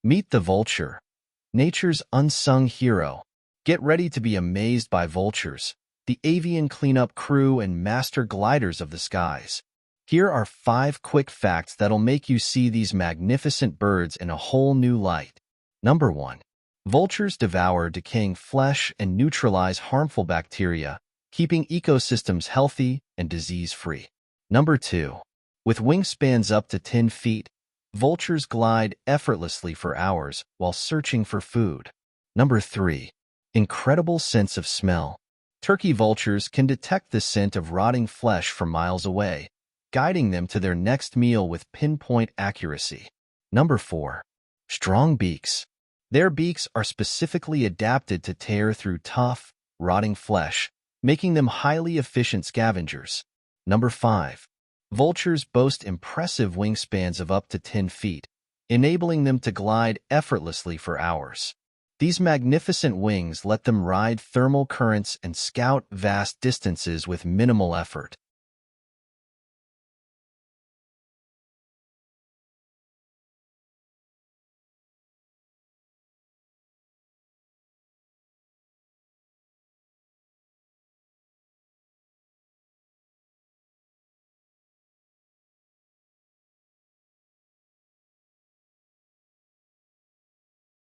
Meet the vulture, nature's unsung hero. Get ready to be amazed by vultures, the avian cleanup crew and master gliders of the skies. Here are 5 quick facts that'll make you see these magnificent birds in a whole new light. Number 1. Vultures devour decaying flesh and neutralize harmful bacteria, keeping ecosystems healthy and disease-free. Number 2. With wingspans up to 10 feet, vultures glide effortlessly for hours while searching for food. Number 3. Incredible sense of smell. Turkey vultures can detect the scent of rotting flesh from miles away, guiding them to their next meal with pinpoint accuracy. Number 4. Strong beaks. Their beaks are specifically adapted to tear through tough, rotting flesh, making them highly efficient scavengers. Number 5. Vultures boast impressive wingspans of up to 10 feet, enabling them to glide effortlessly for hours. These magnificent wings let them ride thermal currents and scout vast distances with minimal effort.